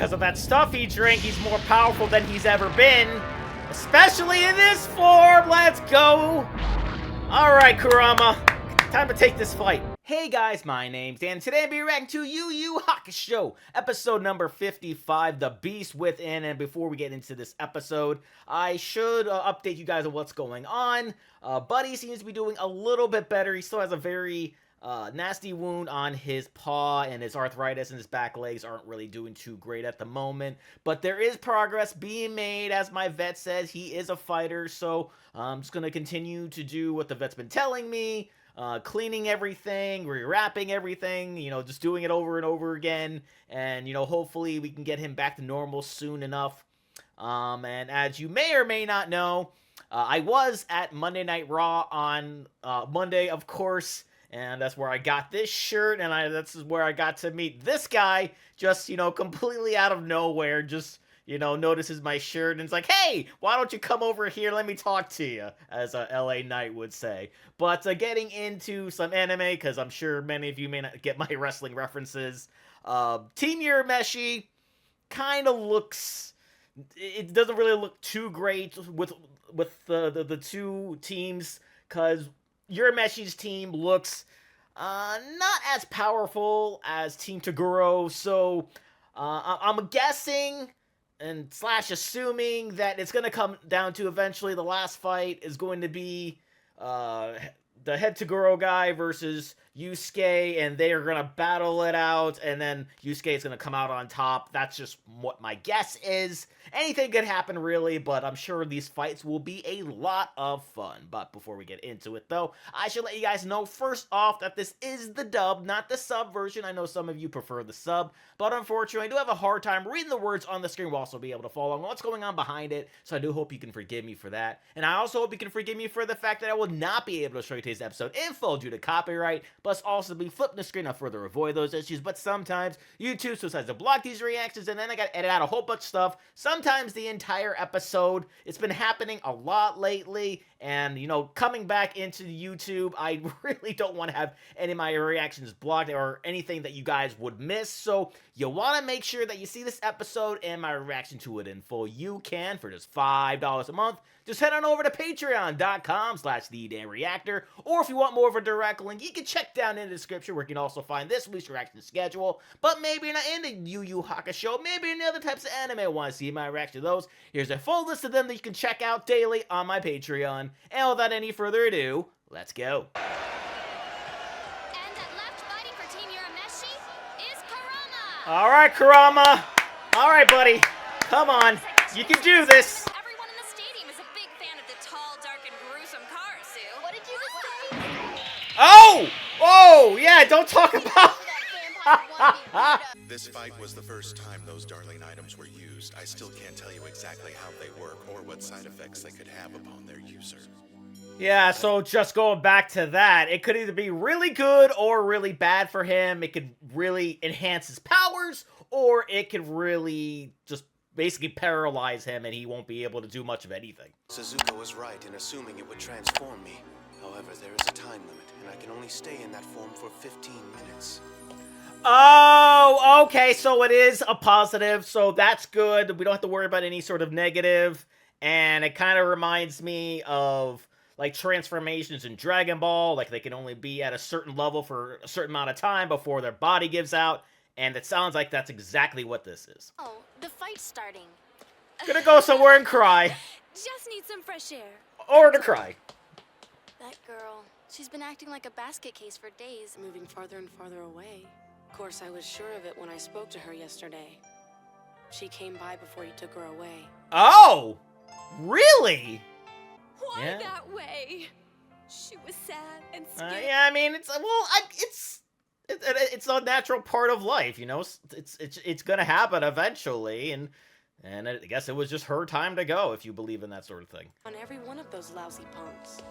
because of that stuff he drank, he's more powerful than he's ever been. Especially in this form. Let's go. Alright, Kurama. Time to take this fight. Hey guys, my name's Dan. Today I'll be reacting to YuYu Hakusho, episode number 55, The Beast Within. And before we get into this episode, I should update you guys on what's going on. Buddy seems to be doing a little bit better. He still has a very nasty wound on his paw, and his arthritis and his back legs aren't really doing too great at the moment. But there is progress being made. As my vet says, he is a fighter, so I'm just going to continue to do what the vet's been telling me. Cleaning everything, rewrapping everything, you know, just doing it over and over again, and, you know, hopefully we can get him back to normal soon enough. And as you may or may not know, I was at Monday Night Raw on Monday, of course, and that's where I got this shirt, and that's where I got to meet this guy, just, you know, completely out of nowhere, just, you know, notices my shirt and it's like, hey, why don't you come over here, let me talk to you, as a LA Knight would say. But getting into some anime, because I'm sure many of you may not get my wrestling references, Team Urameshi kind of looks, it doesn't really look too great with the two teams, because Urameshi's team looks not as powerful as Team Toguro, so I'm guessing and slash assuming that it's going to come down to eventually the last fight is going to be the head Toguro guy versus Yusuke, and they are going to battle it out, and then Yusuke is going to come out on top. That's just what my guess is. Anything could happen, really, but I'm sure these fights will be a lot of fun. But before we get into it, though, I should let you guys know, first off, that this is the dub, not the sub version. I know some of you prefer the sub, but unfortunately, I do have a hard time reading the words on the screen. We'll also be able to follow along what's going on behind it, so I do hope you can forgive me for that. And I also hope you can forgive me for the fact that I will not be able to show you today's episode info due to copyright, plus also be flipping the screen to further avoid those issues. But sometimes YouTube decides to block these reactions, and then I gotta edit out a whole bunch of stuff. Sometimes the entire episode. It's been happening a lot lately, and, you know, coming back into YouTube, I really don't want to have any of my reactions blocked or anything that you guys would miss. So you want to make sure that you see this episode and my reaction to it in full. You can for just $5 a month. Just head on over to patreon.com/TheDanReactor, or if you want more of a direct link, you can check down in the description where you can also find this week's reaction schedule. But maybe you're not into YuYu Hakusho, maybe any other types of anime I want to see my reaction to those. Here's a full list of them that you can check out daily on my Patreon. And without any further ado, let's go. And at left, fighting for Team Urameshi is Kurama. All right, Kurama. All right, buddy. Come on. You can do this. Everyone in the stadium is a big fan of the tall, dark, and gruesome Karasu. What did you just say? Oh! Oh, yeah, don't talk about... This fight was the first time those darling items were used. I still can't tell you exactly how they work or what side effects they could have upon their user. Yeah, so just going back to that, it could either be really good or really bad for him. It could really enhance his powers, or it could really just basically paralyze him and he won't be able to do much of anything. Suzuka was right in assuming it would transform me. However, there is a time limit, and I can only stay in that form for 15 minutes. Oh, okay, so it is a positive, so that's good. We don't have to worry about any sort of negative, and it kind of reminds me of, like, transformations in Dragon Ball. Like, they can only be at a certain level for a certain amount of time before their body gives out, and it sounds like that's exactly what this is. Oh, the fight's starting. Gonna go somewhere and cry. Just need some fresh air. Or to cry. That girl, she's been acting like a basket case for days. Moving farther and farther away. Of course, I was sure of it when I spoke to her yesterday. She came by before you took her away. Oh! Really? Why Yeah. that way? She was sad and scared. Yeah, I mean, it's a natural part of life, you know. It's gonna happen eventually, and I guess it was just her time to go, if you believe in that sort of thing. On every one of those lousy punks.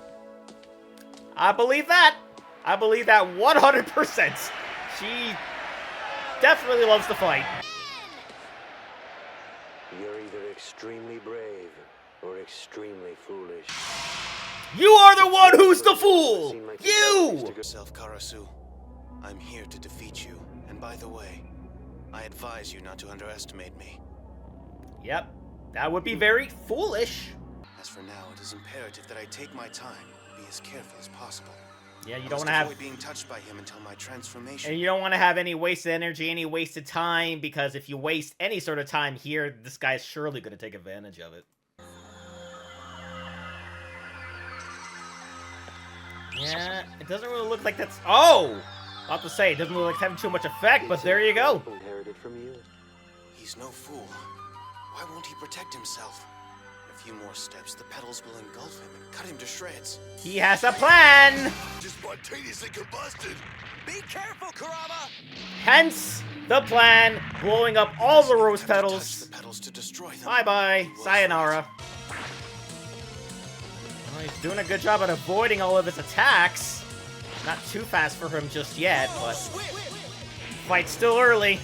I believe that. I believe that 100%. She definitely loves to fight. You're either extremely brave or extremely foolish. You are the one who's the fool! You! Self Karasu, I'm here to defeat you. And by the way, I advise you not to underestimate me. Yep, that would be very foolish. As for now, it is imperative that I take my time and be as careful as possible. Yeah, you I don't must want to have... avoid being touched by him until my transformation. And you don't want to have any wasted energy, any wasted time, because if you waste any sort of time here, this guy's surely going to take advantage of it. Yeah, it doesn't really look like that's... Oh! About to say, it doesn't look like it's having too much effect, but there you go. Inherited from you. He's no fool. Why won't he protect himself? A few more steps, the petals will engulf him and cut him to shreds. He has a plan! Just spontaneously combusted. Be careful, Kurama! Hence, the plan, blowing up all the rose Have to touch petals. the petals to destroy them. Bye-bye. He was Sayonara. Well, he's doing a good job at avoiding all of his attacks. Not too fast for him just yet, but... Fight's still early.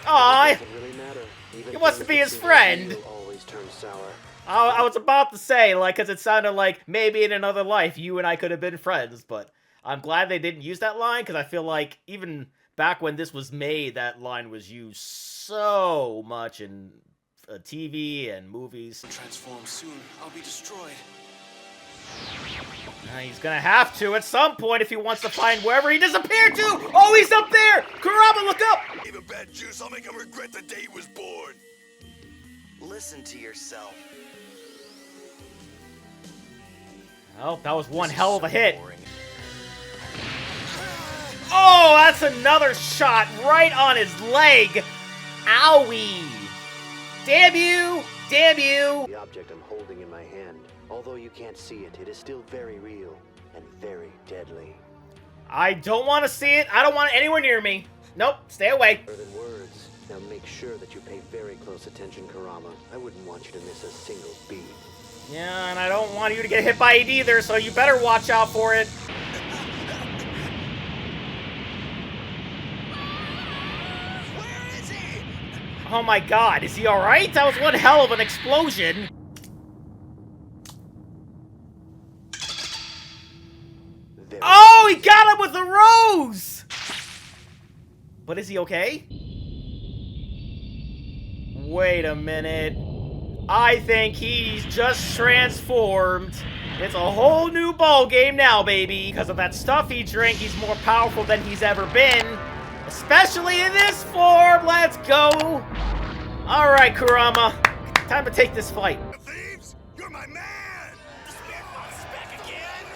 Aw, Doesn't really matter. Even he wants to things be that his seem friend. like you always turn sour. I was about to say, like, because it sounded like maybe in another life you and I could have been friends, but I'm glad they didn't use that line, because I feel like even back when this was made, that line was used so much in TV and movies. Transform soon. I'll be destroyed. He's gonna have to at some point if he wants to find wherever he disappeared to! Oh, he's up there! Kurama, look up! Even bad juice, I'll make him regret the day he was born. Listen to yourself. Oh, that was one hell of a hit. Oh, that's another shot right on his leg. Owie. Damn you! Damn you! The object I'm holding in my hand, although you can't see it, it is still very real and very deadly. I don't want to see it. I don't want it anywhere near me. Nope, stay away. Better than words. Now make sure that you pay very close attention, Kurama. I wouldn't want you to miss a single beat. Yeah, and I don't want you to get hit by it either, so you better watch out for it. Where is he? Oh my god, is he alright? That was one hell of an explosion. There Oh, he got him with the rose! But is he okay? Wait a minute. I think he's just transformed. It's a whole new ball game now, baby. Because of that stuff he drank, he's more powerful than he's ever been. Especially in this form. Let's go. Alright, Kurama. Time to take this fight. Thieves, you're my man. The Spear Fox is back again.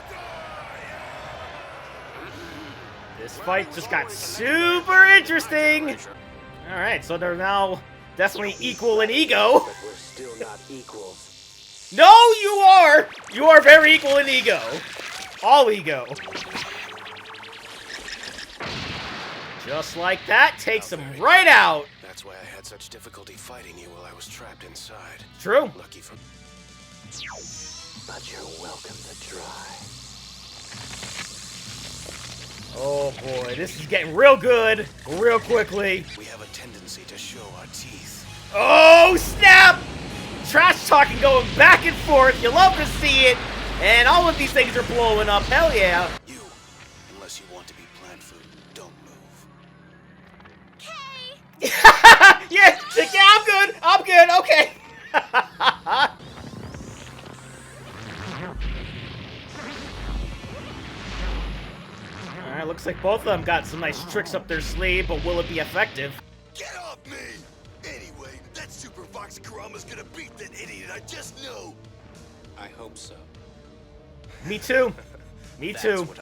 This fight just got super interesting. Alright, so they're now definitely equal in ego. but we're still not equals. No, you are! You are very equal in ego. All ego. Just like that, takes him right out. That's why I had such difficulty fighting you while I was trapped inside. True. Lucky for... But you're welcome to try. Oh boy, this is getting real good, real quickly. We have a tendency to show our teeth. Oh, snap! Trash talking going back and forth. You love to see it. And all of these things are blowing up. Hell yeah. You, unless you want to be plant food, don't move. Okay. Yeah, I'm good. I'm good. Okay. Alright, looks like both of them got some nice tricks up their sleeve, but will it be effective? Get off me! Anyway, that Super Fox Kurama's gonna beat that idiot, I just know! I hope so. Me too. Me That's too. what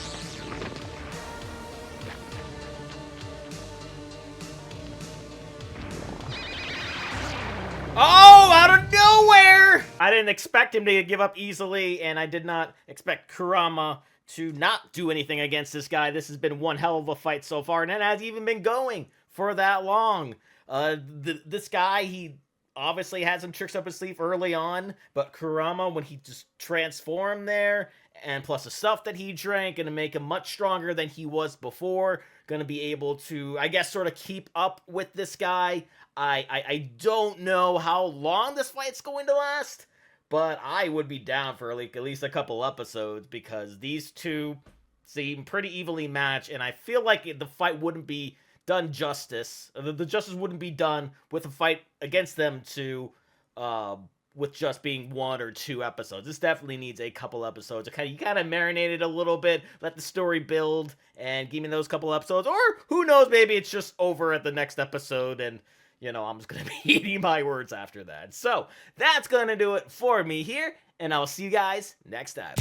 Oh, out of nowhere! I didn't expect him to give up easily, and I did not expect Kurama to not do anything against this guy. This has been one hell of a fight so far, and it hasn't even been going for that long. This guy, he obviously had some tricks up his sleeve early on, but Kurama, when he just transformed there, and plus the stuff that he drank, gonna make him much stronger than he was before, gonna be able to, I guess, sort of keep up with this guy. I don't know how long this fight's going to last, but I would be down for like at least a couple episodes, because these two seem pretty evenly matched, and I feel like the fight wouldn't be done justice. The justice wouldn't be done with a fight against them to with just being 1 or 2 episodes. This definitely needs a couple episodes. You kind of marinate it a little bit, let the story build, and give me those couple episodes. Or who knows, maybe it's just over at the next episode, and you know, I'm just gonna be eating my words after that. So that's gonna do it for me here, and I'll see you guys next time.